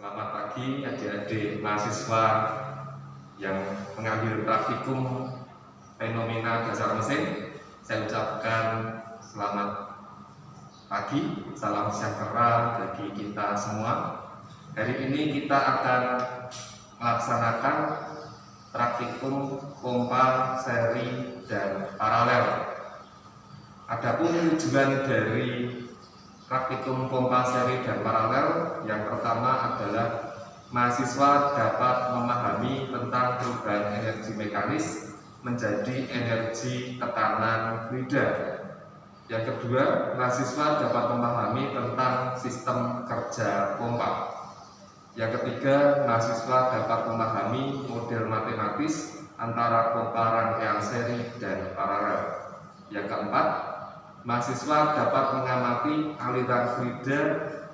Selamat pagi adik-adik mahasiswa yang mengambil praktikum fenomena dasar mesin. Saya ucapkan selamat pagi, salam sejahtera bagi kita semua. Hari ini kita akan melaksanakan praktikum pompa seri dan paralel. Adapun tujuan dari praktikum pompa seri dan paralel yang pertama adalah mahasiswa dapat memahami tentang perubahan energi mekanis menjadi energi tekanan fluida. Yang kedua, mahasiswa dapat memahami tentang sistem kerja pompa. Yang ketiga, mahasiswa dapat memahami model matematis antara pompa rangkaian seri dan paralel. Yang keempat, mahasiswa dapat mengamati aliran fluida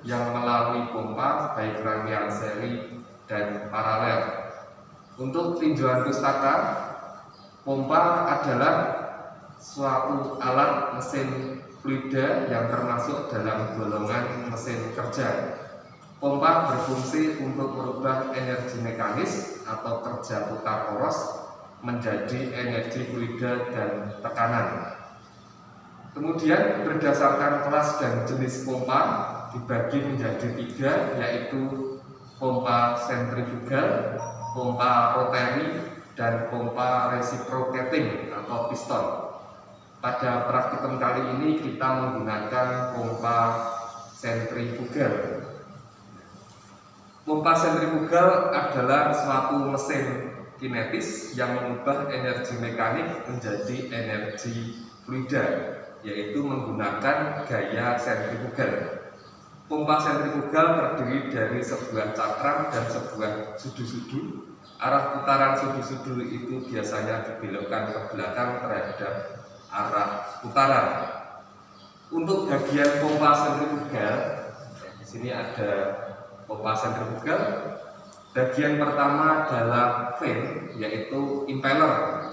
yang melalui pompa baik rangkaian seri dan paralel. Untuk tinjauan pustaka, pompa adalah suatu alat mesin fluida yang termasuk dalam golongan mesin kerja. Pompa berfungsi untuk merubah energi mekanis atau kerja putar poros menjadi energi fluida dan tekanan. Kemudian berdasarkan kelas dan jenis pompa dibagi menjadi tiga, yaitu pompa sentrifugal, pompa rotary, dan pompa reciprocating atau piston. Pada praktikum kali ini kita menggunakan pompa sentrifugal. Pompa sentrifugal adalah suatu mesin kinetis yang mengubah energi mekanik menjadi energi fluida, yaitu menggunakan gaya sentrifugal. Pompa sentrifugal terdiri dari sebuah cakram dan sebuah sudu-sudu. Arah putaran sudu-sudu itu biasanya dibelokkan ke belakang terhadap arah putaran. Untuk bagian pompa sentrifugal, di sini ada pompa sentrifugal. Bagian pertama adalah vane, yaitu impeller.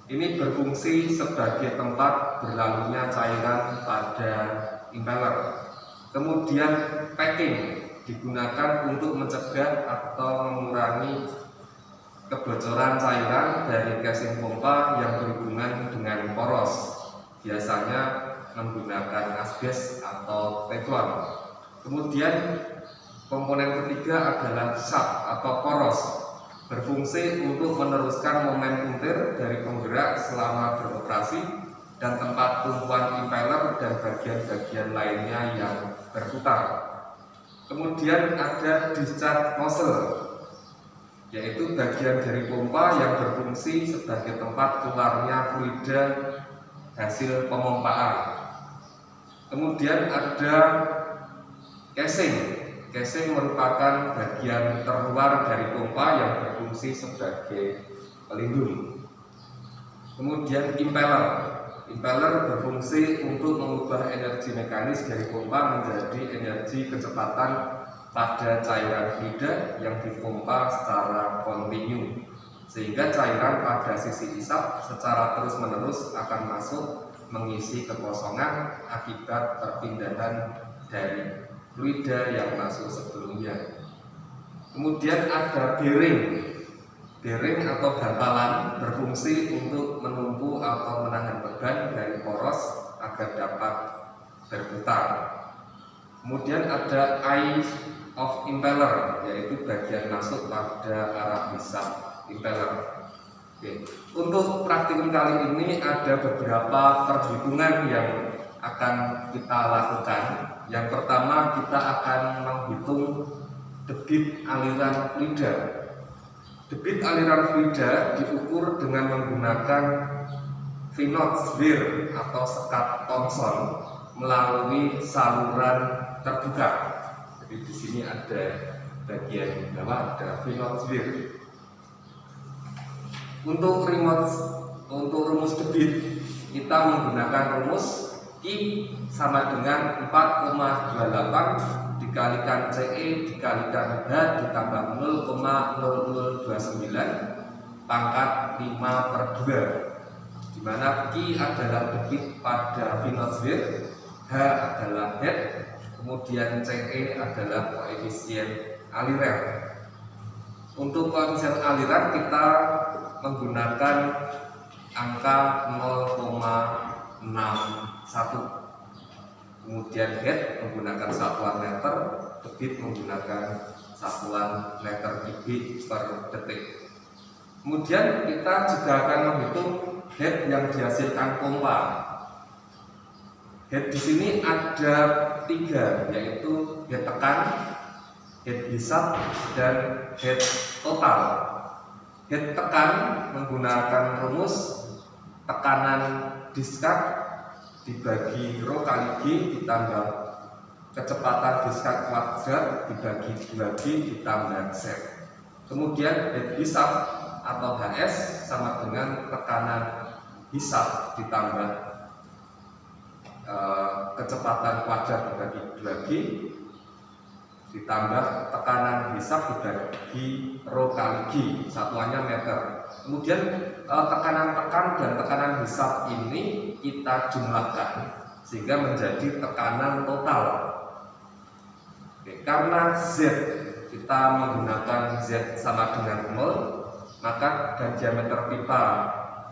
Ini berfungsi sebagai tempat berlalunya cairan pada impeller. Kemudian packing digunakan untuk mencegah atau mengurangi kebocoran cairan dari casing pompa yang berhubungan dengan poros, biasanya menggunakan asbes atau teflon. Kemudian komponen ketiga adalah shaft atau poros, berfungsi untuk meneruskan momen puntir dari penggerak selama beroperasi dan tempat tumpuan impeller dan bagian-bagian lainnya yang berputar. Kemudian ada discharge nozzle, yaitu bagian dari pompa yang berfungsi sebagai tempat keluarnya fluida hasil pemompaan. Kemudian ada casing. Casing merupakan bagian terluar dari pompa yang berfungsi sebagai pelindung. Kemudian impeller. Impeller berfungsi untuk mengubah energi mekanis dari pompa menjadi energi kecepatan pada cairan fluida yang dipompa secara kontinu, sehingga cairan pada sisi isap secara terus-menerus akan masuk mengisi kekosongan akibat perpindahan dari fluida yang masuk sebelumnya. Kemudian ada bearing. Bearing atau bantalan berfungsi untuk menumpu atau menahan beban dari poros agar dapat berputar. Kemudian ada eye of impeller, yaitu bagian masuk pada arah hisap impeller. Oke. Untuk praktikum kali ini ada beberapa perhitungan yang akan kita lakukan. Yang pertama, kita akan menghitung debit aliran fluida. Debit aliran fluida diukur dengan menggunakan Finot Weir atau sekat Thomson melalui saluran terbuka. Jadi di sini ada bagian bawah ada Finot Weir. Untuk rumus debit kita menggunakan rumus I sama dengan 4,28 dikalikan CE dikalikan H ditambah 0,0029 pangkat 5/2, di mana Q adalah debit pada Finot Weir, H adalah head, kemudian CE adalah koefisien aliran. Untuk koefisien aliran kita menggunakan angka 0,61. Kemudian head menggunakan satuan meter, debit menggunakan satuan meter kubik per detik. Kemudian kita juga akan menghitung head yang dihasilkan pompa. Head di sini ada 3, yaitu head tekan, head hisap, dan head total. Head tekan menggunakan rumus tekanan discharge dibagi rho kali G ditambah kecepatan discharge kuadrat dibagi 2G ditambah Z. Kemudian head hisap atau HS sama dengan tekanan hisap ditambah kecepatan kuadrat dibagi 2G ditambah tekanan hisap dibagi rho kali G, satuannya meter. Kemudian tekanan tekan dan tekanan hisap ini kita jumlahkan sehingga menjadi tekanan total. Oke, karena Z kita menggunakan Z sama dengan 0, maka dan diameter pipa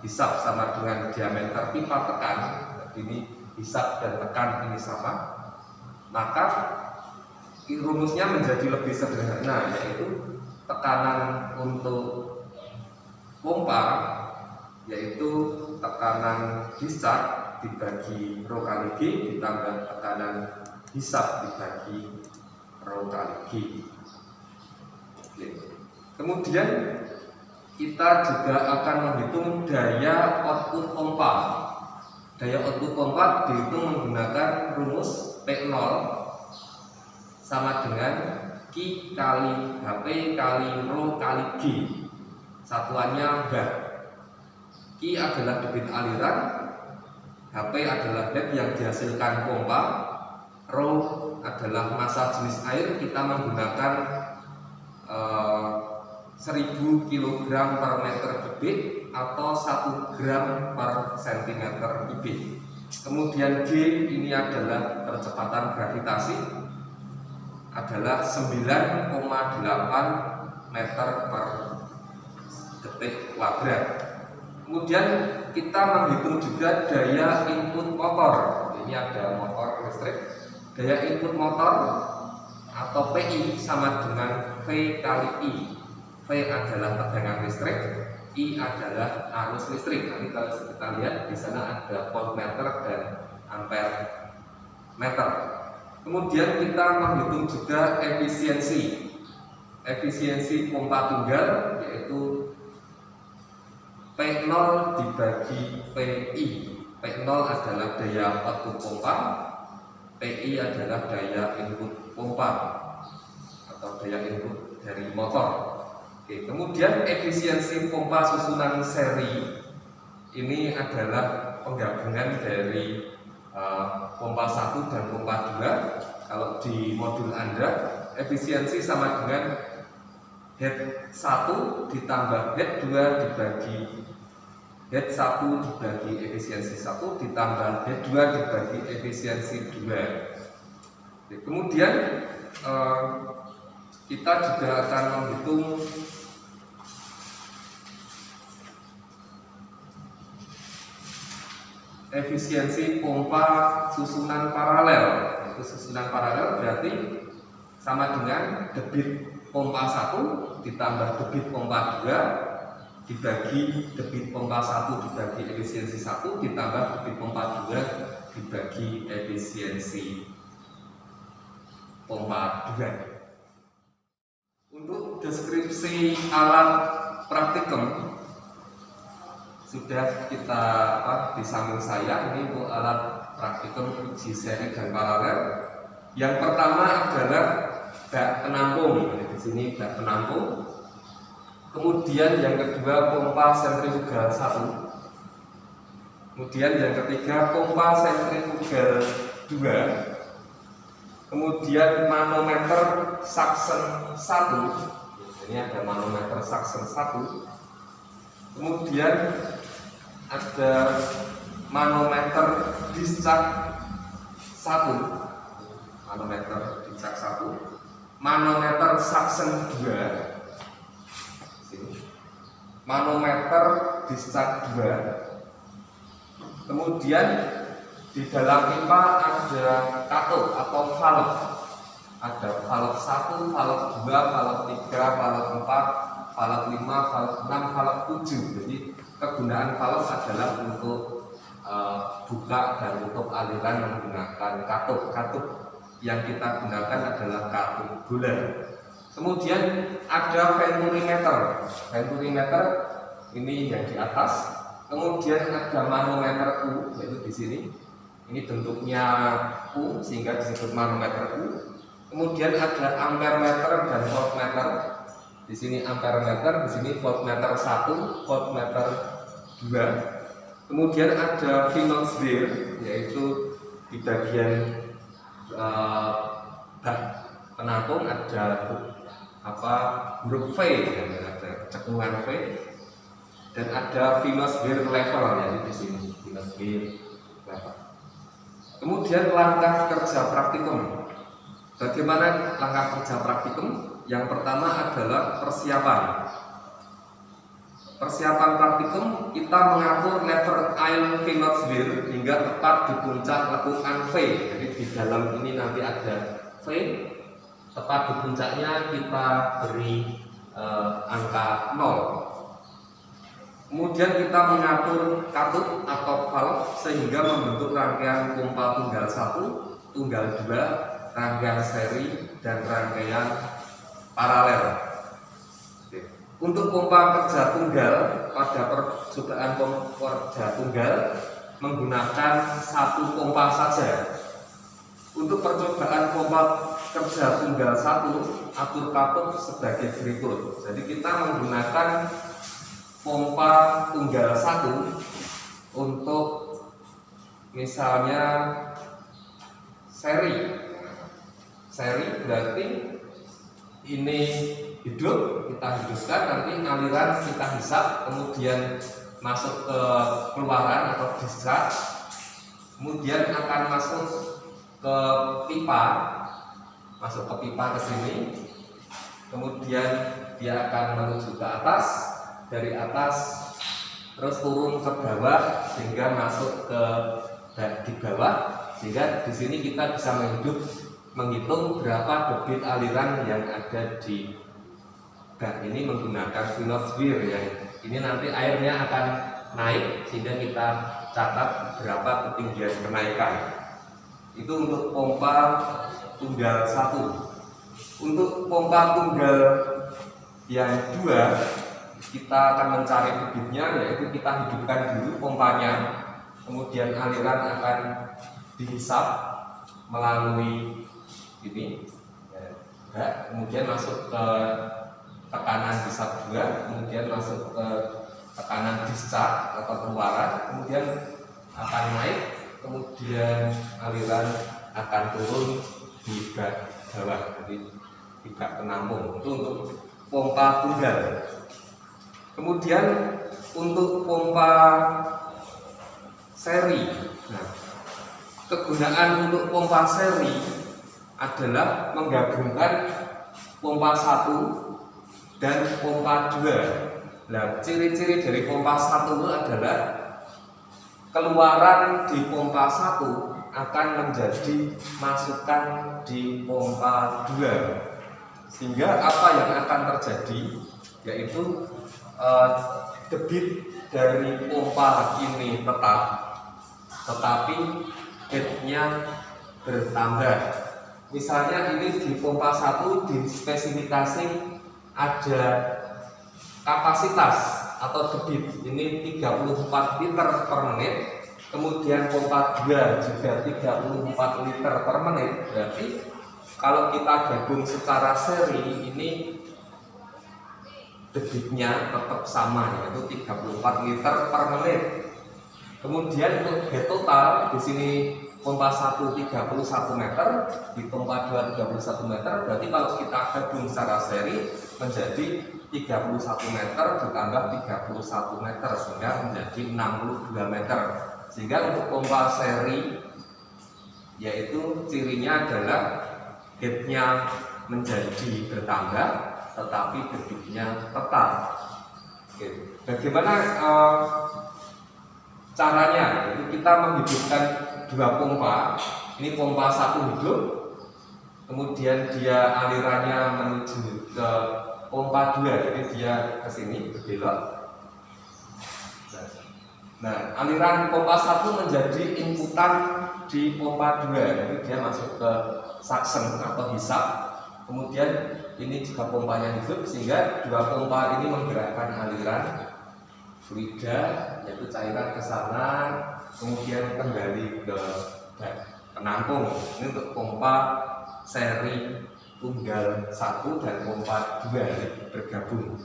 hisap sama dengan diameter pipa tekan, ini hisap dan tekan ini sama, maka rumusnya menjadi lebih sederhana, yaitu tekanan untuk pompa yaitu tekanan discharge dibagi rho kali G ditambah tekanan hisap dibagi rho kali G. Oke. Kemudian kita juga akan menghitung daya output pompa. Daya output pompa dihitung menggunakan rumus P0 sama dengan Q kali HP kali rho kali G, satuannya bar. Q adalah debit aliran, HP adalah head yang dihasilkan pompa, rho adalah massa jenis air. Kita menggunakan 1000 kg per meter kubik atau 1 gram per centimeter kubik. Kemudian G ini adalah percepatan gravitasi, adalah 9,8 meter per detik kuadrat. Kemudian kita menghitung juga daya input motor. Ini ada motor listrik. Daya input motor atau PI sama dengan V kali I. V adalah tegangan listrik, I adalah arus listrik. Nanti kalau kita lihat di sana ada voltmeter dan ampere meter. Kemudian kita menghitung juga efisiensi pompa tunggal, yaitu P0 dibagi PI. P0 adalah daya output pompa, PI adalah daya input pompa atau daya input dari motor. Oke, kemudian efisiensi pompa susunan seri ini adalah penggabungan dari pompa 1 dan pompa 2. Kalau di modul Anda, efisiensi sama dengan head 1 ditambah head 2 dibagi head 1 dibagi efisiensi 1 ditambah head 2 dibagi efisiensi 2. Kemudian kita juga akan menghitung efisiensi pompa susunan paralel. Itu susunan paralel berarti sama dengan debit pompa 1 ditambah debit pompa 2 dibagi debit pompa 1 dibagi efisiensi 1 ditambah debit pompa 2 dibagi efisiensi pompa 2. Untuk deskripsi alat praktikum sudah kita di samping saya. Ini untuk alat praktikum uji seri dan paralel. Yang pertama adalah bak penampung. Di sini bak penampung. Kemudian yang kedua pompa sentrifugal 1. Kemudian yang ketiga pompa sentrifugal 2. Kemudian manometer suction 1. Ini ada manometer suction 1. Kemudian ada manometer discharge 1. Manometer discharge 1. manometer suction 2, sini. Manometer discharge 2. Kemudian di dalam pipa ada katode atau valve. Ada valve 1, valve 2, valve 3, valve 4, valve 5, valve 6, valve 7. Jadi kegunaan valve adalah untuk buka dan tutup aliran menggunakan katode. Katode yang kita gunakan adalah katode bulan. Kemudian ada venturimeter. Venturimeter ini yang di atas. Kemudian ada manometer U, yaitu di sini. Ini bentuknya U sehingga disebut manometer U. Kemudian ada ampermeter dan voltmeter. Di sini ampermeter, di sini voltmeter 1, voltmeter 2. Kemudian ada Finonsbeer, yaitu di bagian penampung ada huruf V, ada cekungan V, dan ada Finonsbeer level, yaitu di sini Finonsbeer level. Kemudian langkah kerja praktikum. Bagaimana langkah kerja praktikum? Yang pertama adalah persiapan. Persiapan praktikum, kita mengatur lever air Finonsbeer hingga tepat di puncak lekukan V. Jadi di dalam ini nanti ada V. Tepat di puncaknya kita beri angka 0. Kemudian kita mengatur katode atau valve sehingga membentuk rangkaian pompa tunggal 1, tunggal 2, rangkaian seri, dan rangkaian paralel. Untuk pompa kerja tunggal, pada percobaan pompa kerja tunggal menggunakan satu pompa saja. Untuk percobaan pompa kerja tunggal 1, atur katode sebagai berikut. Jadi kita menggunakan pompa tunggal 1 untuk misalnya seri. Seri berarti ini hidup, kita hidupkan, nanti aliran kita hisap, kemudian masuk ke keluaran atau discharge, kemudian akan masuk ke pipa, masuk ke pipa ke sini, kemudian dia akan menuju ke atas, dari atas terus turun ke bawah sehingga masuk ke di bawah, sehingga di sini kita bisa menghitung berapa debit aliran yang ada di bak ini menggunakan Finonsbeer ya. Ini nanti airnya akan naik sehingga kita catat berapa ketinggian kenaikan. Itu untuk pompa tunggal 1. Untuk pompa tunggal yang 2, kita akan mencari debitnya, yaitu kita hidupkan dulu pompanya, kemudian aliran akan dihisap melalui ini, kemudian masuk ke tekanan hisap 2, kemudian masuk ke tekanan discharge atau keluaran, kemudian akan naik, kemudian aliran akan turun di bak bawah, jadi di bak penampung. Itu untuk pompa tunggal. Kemudian untuk pompa seri, nah, kegunaan untuk pompa seri adalah menggabungkan pompa 1 dan pompa 2. Nah, ciri-ciri dari pompa 1 itu adalah keluaran di pompa 1 akan menjadi masukan di pompa 2. Sehingga apa yang akan terjadi, yaitu debit dari pompa ini tetap, tetapi headnya bertambah. Misalnya ini di pompa 1 di spesifikasi ada kapasitas atau debit ini 34 liter per menit, kemudian pompa 2 juga 34 liter per menit. Berarti kalau kita gabung secara seri, ini debitnya tetap sama, yaitu 34 liter per menit. Kemudian untuk head total di sini pompa 1 31 meter, di pompa 2 31 meter. Berarti kalau kita gabung secara seri menjadi 31 meter ditambah 31 meter sehingga menjadi 62 meter. Sehingga untuk pompa seri, yaitu cirinya adalah headnya menjadi bertambah, tetapi debitnya tetap. Oke. Bagaimana caranya? Itu kita menghidupkan dua pompa. Ini pompa satu hidup, kemudian dia alirannya menuju ke pompa 2, jadi dia ke sini berbelok. Nah, aliran pompa 1 menjadi inputan di pompa 2, jadi dia masuk ke suction atau hisap. Kemudian ini juga pompanya hidup, sehingga dua pompa ini menggerakkan aliran fluida, yaitu cairan ke sana, kemudian kembali ke penampung. Ini untuk pompa seri tunggal 1 dan pompa 2 bergabung.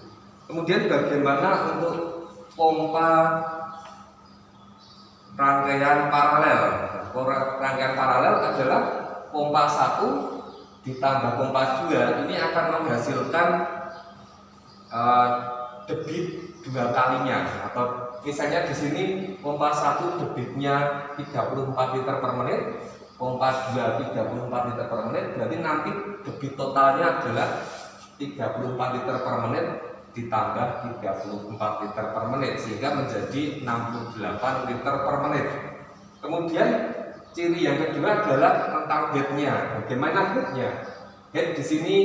Kemudian bagaimana untuk pompa rangkaian paralel? Rangkaian paralel adalah pompa 1 ditambah pompa 2 ini akan menghasilkan debit dua kalinya, atau misalnya di sini pompa 1 debitnya 34 liter per menit, pompa 2 34 liter per menit, berarti nanti debit totalnya adalah 34 liter per menit ditambah 34 liter per menit, sehingga menjadi 68 liter per menit. Kemudian ciri yang kedua adalah tentang headnya. Bagaimana headnya? Head di sini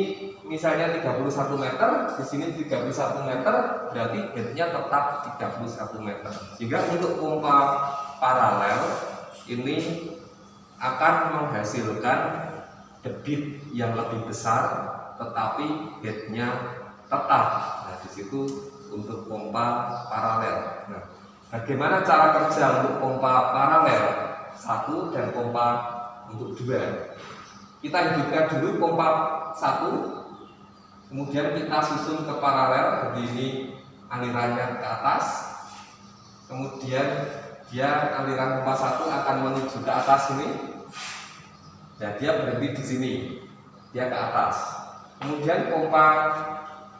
misalnya 31 meter, di sini 31 meter, berarti headnya tetap 31 meter. Sehingga untuk pompa paralel ini akan menghasilkan debit yang lebih besar, tetapi headnya tetap. Nah, di situ untuk pompa paralel. Nah, bagaimana cara kerja untuk pompa paralel 1 dan pompa untuk 2? Kita hidupkan dulu pompa 1, kemudian kita susun ke paralel. Jadi ini alirannya ke atas, kemudian dia aliran pompa 1 akan menuju ke atas ini, dan dia berhenti di sini, dia ke atas. Kemudian pompa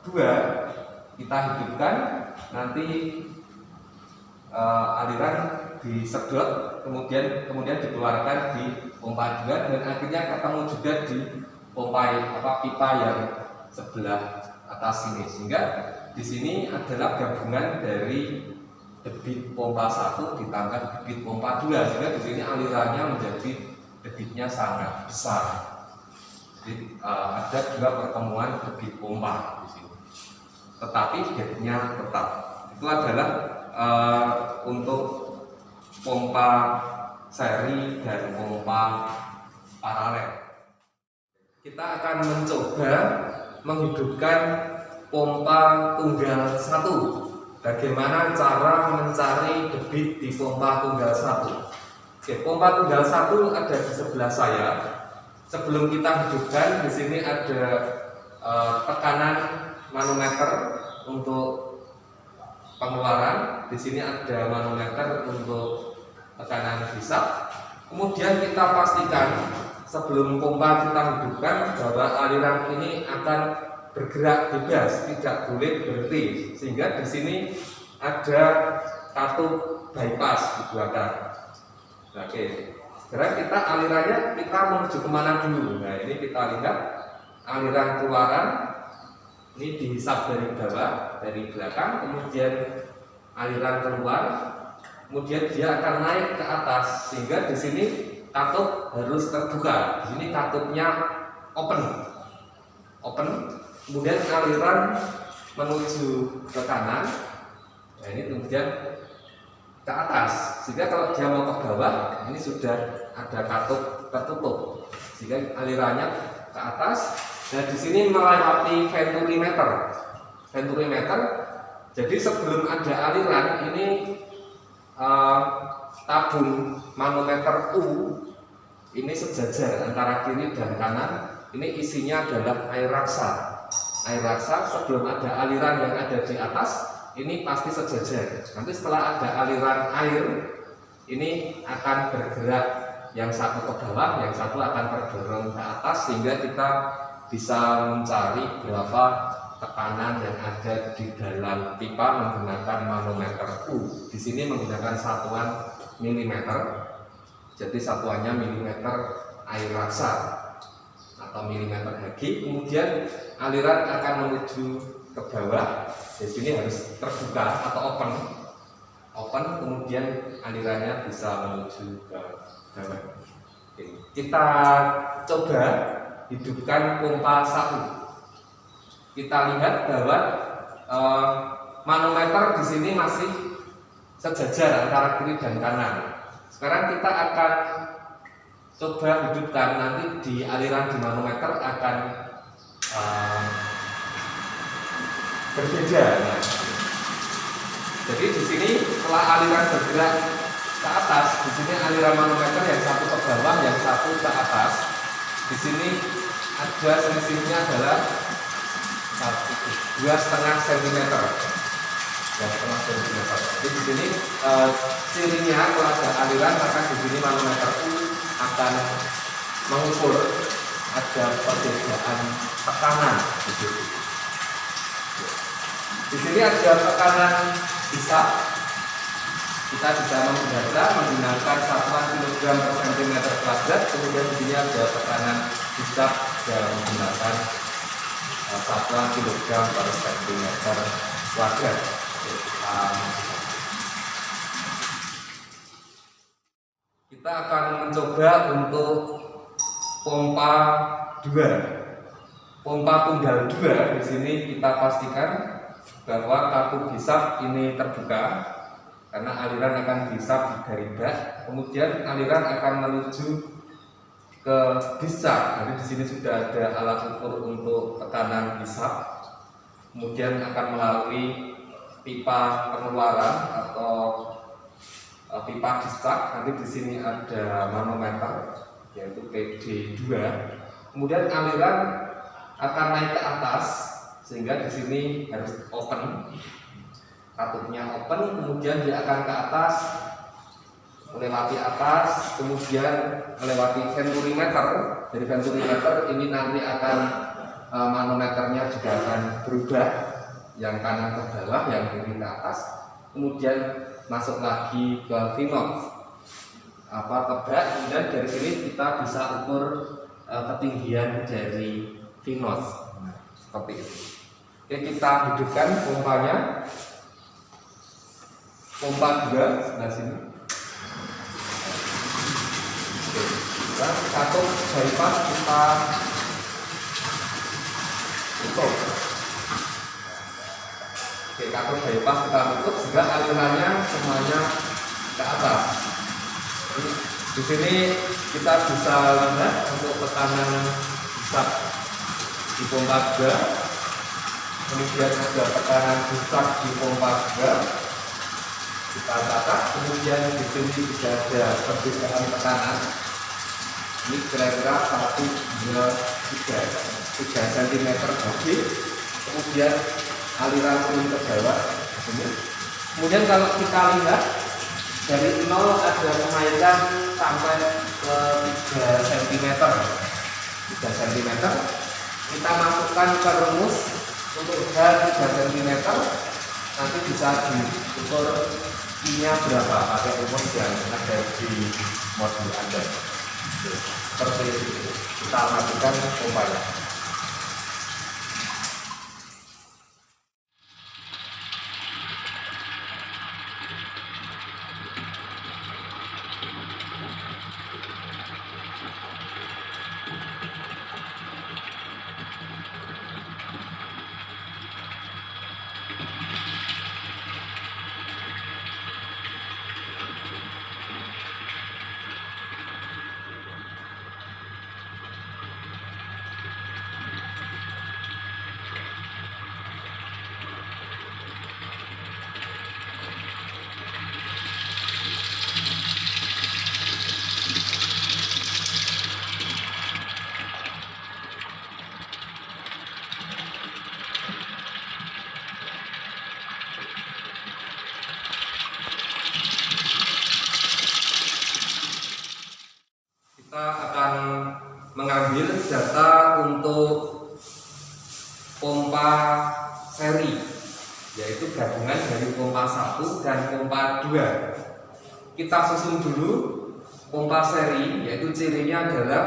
2 kita hidupkan, nanti aliran disedot, kemudian dikeluarkan di pompa 2, dan akhirnya ketemu juga di pompa pipa yang sebelah atas sini. Sehingga di sini adalah gabungan dari debit pompa 1 ditambah debit pompa 2, sehingga di sini alirannya menjadi debitnya sangat besar. Jadi ada dua pertemuan debit pompa di sini, tetapi headnya tetap. Itu adalah untuk pompa seri dan pompa paralel. Kita akan mencoba menghidupkan pompa tunggal 1. Bagaimana cara mencari debit di pompa tunggal 1? Oke, pompa tunggal 1 ada di sebelah saya. Sebelum kita hidupkan, di sini ada tekanan manometer untuk pengeluaran. Di sini ada manometer untuk tekanan hisap. Kemudian kita pastikan sebelum pompa kita hidupkan bahwa aliran ini akan bergerak bebas, tidak boleh berhenti. Sehingga di sini ada katup bypass di belakang. Oke, sekarang kita alirannya kita menuju kemana dulu? Nah, ini kita lihat aliran keluaran ini dihisap dari bawah, dari belakang, kemudian aliran keluar, kemudian dia akan naik ke atas, sehingga di sini katup harus terbuka. Di sini katupnya open, kemudian aliran menuju ke kanan. Nah, ini kemudian ke atas, sehingga kalau dia mau ke bawah, ini sudah ada katup tertutup, sehingga alirannya ke atas. Nah, di sini melewati venturimeter. Jadi sebelum ada aliran ini tabung manometer U ini sejajar antara kiri dan kanan. Ini isinya adalah air raksa. Air raksa sebelum ada aliran yang ada di atas ini pasti sejajar. Nanti setelah ada aliran air ini akan bergerak, yang satu ke bawah, yang satu akan terdorong ke atas, sehingga kita bisa mencari berapa tekanan yang ada di dalam pipa menggunakan manometer U. Di sini menggunakan satuan milimeter, jadi satuannya milimeter air raksa. Nah, atau milimeter Hg, kemudian aliran akan menuju ke bawah. Di sini harus terbuka atau open, kemudian alirannya bisa menuju ke bawah. Oke. Kita coba hidupkan pompa 1. Kita lihat bahwa manometer di sini masih sejajar antara kiri dan kanan. Sekarang kita akan coba hidupkan, nanti di aliran di manometer akan berbeda. Nah, jadi di sini setelah aliran bergerak ke atas, di sini aliran manometer yang satu ke bawah, yang satu ke atas. Di sini ada selisihnya adalah 2,5 cm. 2,5 cm. Jadi di sini cirinya kalau ada aliran, maka di sini manometer akan mengukur ada perbedaan tekanan. Di sini ada tekanan hisap. Kita bisa membaca menggunakan satuan kilogram per centimeter kuadrat. Kemudian di sini ada tekanan hisap yang menggunakan satuan kilogram per centimeter kuadrat. Kita akan mencoba untuk pompa 2. Pompa tunggal 2 di sini kita pastikan bahwa katup hisap ini terbuka karena aliran akan dihisap dari bak, kemudian aliran akan menuju ke discharge. Jadi di sini sudah ada alat ukur untuk tekanan hisap, kemudian akan melalui pipa pengeluaran atau pipa discharge. Nanti di sini ada manometer yaitu PD2. Kemudian aliran akan naik ke atas sehingga di sini harus open. Katupnya open, kemudian dia akan ke atas, melewati atas, kemudian melewati venturimeter. Dari venturimeter ini nanti akan manometernya juga akan berubah, yang kanan ke bawah, yang kiri ke atas, kemudian masuk lagi ke V-notch ke bak. Kemudian dari sini kita bisa ukur ketinggian dari V-notch. Nah, seperti itu. Oke, kita hidupkan pompanya. Pompa 2 sebelah sini. Oke, kita katup bypass kita tutup. Oke, katup bypass kita tutup sehingga alirannya semuanya ke atas. Di sini kita bisa lihat untuk tekanan hisap di pompa 2. Kemudian ada tekanan hisap di pompa 2. Kita catat, kemudian di sini juga ada perbedaan tekanan. Ini kira-kira 1, 2, 3 cm Hg. Kemudian aliran turun ke bawah. Kemudian kalau kita lihat dari 0 ada kenaikan sampai ke 3 cm. 3 cm. Kita masukkan ke rumus untuk H 3 cm. Nanti bisa diukur I-nya berapa pakai rumus yang ada di modul Anda. Seperti itu. Kita matikan pompanya. Kita akan mengambil data untuk pompa seri, yaitu gabungan dari pompa 1 dan pompa 2. Kita susun dulu pompa seri, yaitu cirinya adalah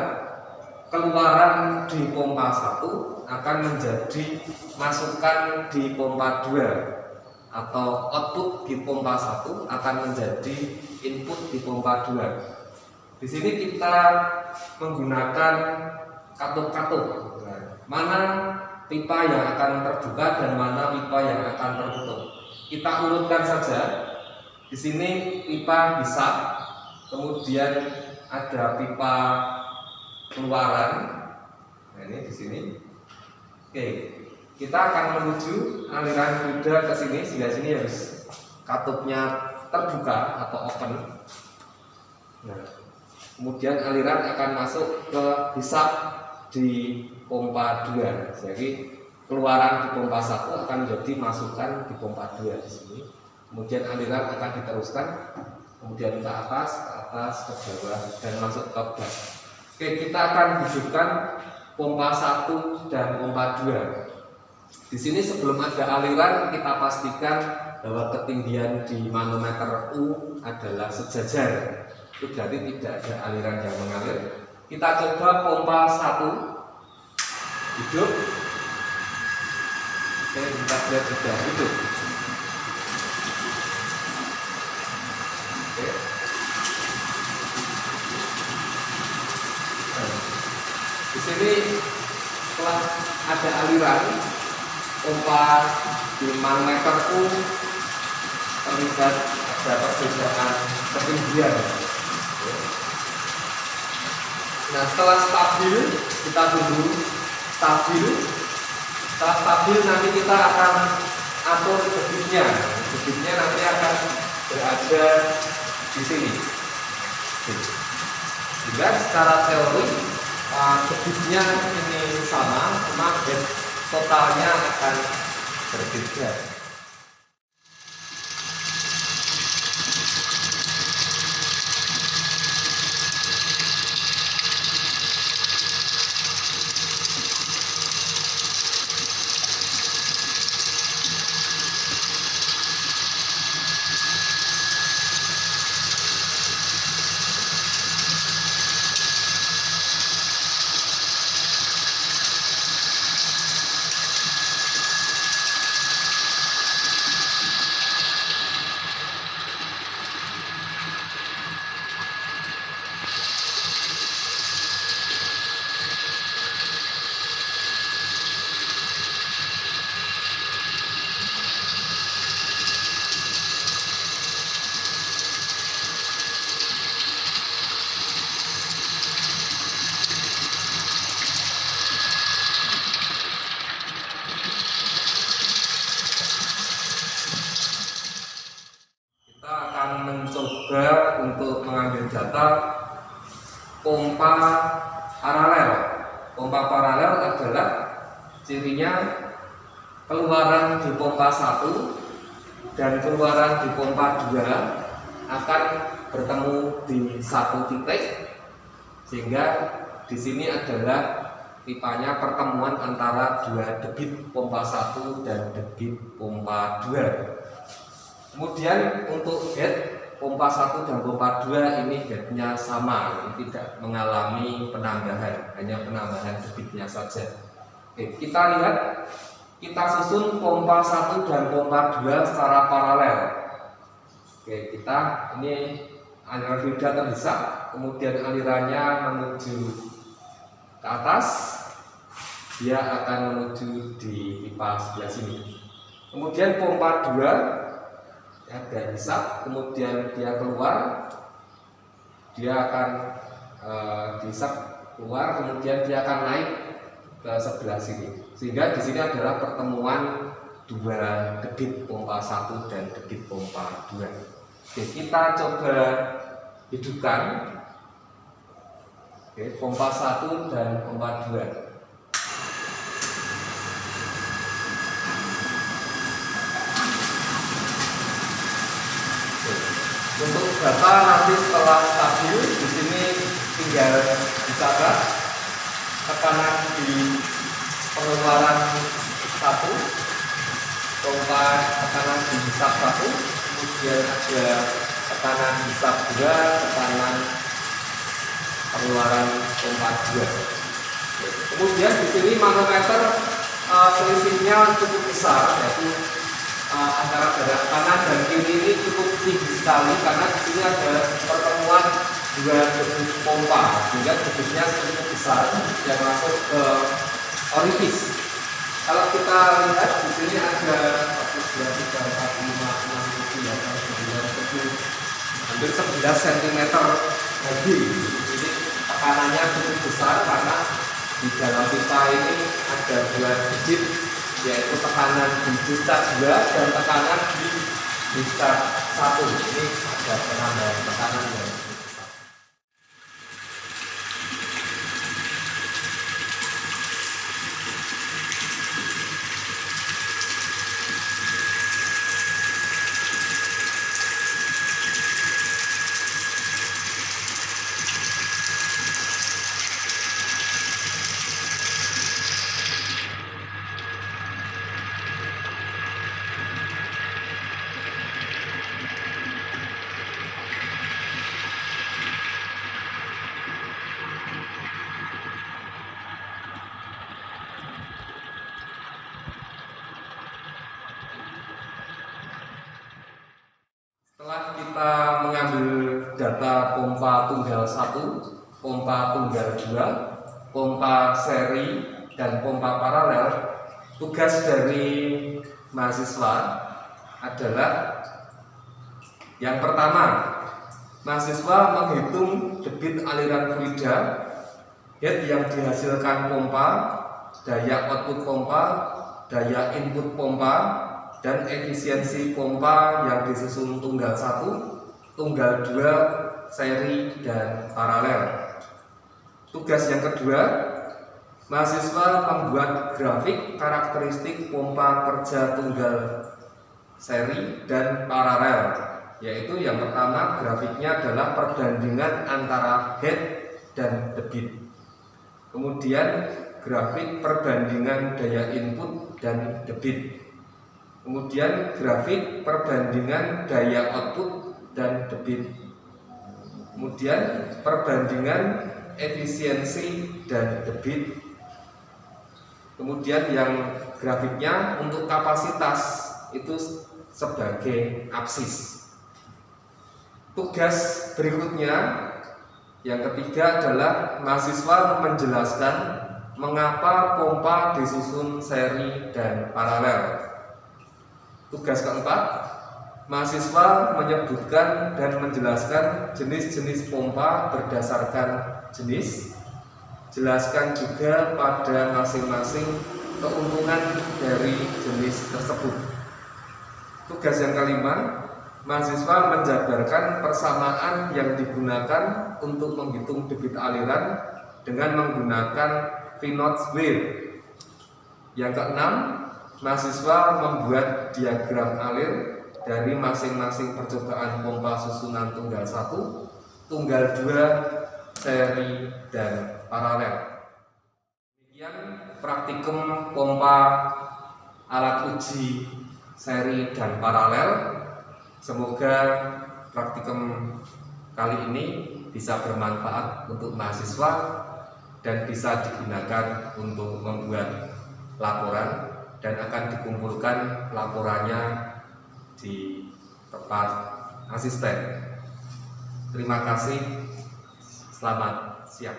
keluaran di pompa 1 akan menjadi masukan di pompa 2, atau output di pompa 1 akan menjadi input di pompa 2. Di sini kita menggunakan katup-katup. Mana pipa yang akan terbuka dan mana pipa yang akan tertutup. Kita urutkan saja. Di sini pipa hisap, kemudian ada pipa keluaran. Nah, ini di sini. Oke, kita akan menuju aliran fluida ke sini, sehingga sini harus katupnya terbuka atau open. Nah, kemudian aliran akan masuk ke hisap di pompa 2. Jadi keluaran di pompa 1 akan menjadi masukan di pompa 2 di sini. Kemudian aliran akan diteruskan, kemudian ke atas, ke bawah, dan masuk ke gas. Oke, kita akan hidupkan pompa 1 dan pompa 2. Di sini sebelum ada aliran, kita pastikan bahwa ketinggian di manometer U adalah sejajar. Itu berarti tidak ada aliran yang mengalir. Kita coba pompa 1 hidup. Oke, kita lihat sudah hidup. Oke. Nah, di sini setelah ada aliran, pompa di manometer U terlihat ada perbedaan ketinggian. Nah, setelah stabil, kita tunggu stabil. Setelah stabil nanti kita akan atur debitnya. Debitnya nanti akan berada di sini. Juga secara teori debitnya ini sama, cuma totalnya akan berbeda. Mencoba untuk mengambil data pompa paralel. Pompa paralel adalah cirinya keluaran di pompa 1 dan keluaran di pompa 2 akan bertemu di satu titik, sehingga di sini adalah pipanya pertemuan antara dua debit pompa 1 dan debit pompa 2. Kemudian untuk head pompa 1 dan pompa 2 ini headnya sama, ini tidak mengalami penambahan, hanya penambahan debitnya saja. Oke, kita lihat, kita susun pompa 1 dan pompa 2 secara paralel. Oke, kita ini aliran fluida terhisap, kemudian alirannya menuju ke atas, dia akan menuju di pipa sebelah sini. Kemudian pompa 2 ada hisap, kemudian dia keluar, dia akan dihisap keluar, kemudian dia akan naik ke sebelah sini, sehingga di sini adalah pertemuan dua debit pompa 1 dan debit pompa 2. Oke, kita coba hidupkan. Oke, pompa 1 dan pompa 2. Untuk data nanti setelah stabil, di sini tinggal dicatat tekanan di pengeluaran 1, pompa tekanan di hisap 1, kemudian ada tekanan hisap 2, tekanan pengeluaran pompa 2. Kemudian di sini manometer selisihnya cukup besar, yaitu antara jarak kanan dan kiri ini cukup tinggi sekali karena di sini ada pertemuan dua debus pompa, sehingga debusnya cukup besar yang masuk ke orifis. Kalau kita lihat di sini ada 1, 2, 3, 4, 5, 6, 7, 8, 9, 10, hampir 11 cm lagi. Jadi tekanannya cukup besar karena di dalam pipa ini ada dua digit, yaitu tekanan di discharge 2 dan tekanan di discharge 1. Ini ada penambahan tekanan yang cukup besar. Setelah kita mengambil data pompa tunggal 1, pompa tunggal 2, pompa seri, dan pompa paralel, tugas dari mahasiswa adalah yang pertama, mahasiswa menghitung debit aliran fluida, head yang dihasilkan pompa, daya output pompa, daya input pompa, dan efisiensi pompa yang disusun tunggal 1, tunggal 2, seri, dan paralel. Tugas yang kedua, mahasiswa membuat grafik karakteristik pompa kerja tunggal seri dan paralel, yaitu yang pertama grafiknya adalah perbandingan antara head dan debit. Kemudian grafik perbandingan daya input dan debit. Kemudian grafik perbandingan daya output dan debit. Kemudian perbandingan efisiensi dan debit. Kemudian yang grafiknya untuk kapasitas itu sebagai absis. Tugas berikutnya yang ketiga adalah mahasiswa menjelaskan mengapa pompa disusun seri dan paralel. Tugas keempat, mahasiswa menyebutkan dan menjelaskan jenis-jenis pompa berdasarkan jenis. Jelaskan juga pada masing-masing keuntungan dari jenis tersebut. Tugas yang kelima, mahasiswa menjabarkan persamaan yang digunakan untuk menghitung debit aliran dengan menggunakan V0 wave. Yang keenam, mahasiswa membuat diagram alir dari masing-masing percobaan pompa susunan tunggal 1, tunggal 2, seri, dan paralel. Demikian praktikum pompa alat uji seri dan paralel. Semoga praktikum kali ini bisa bermanfaat untuk mahasiswa dan bisa digunakan untuk membuat laporan, dan akan dikumpulkan laporannya di tempat asisten. Terima kasih, selamat siang.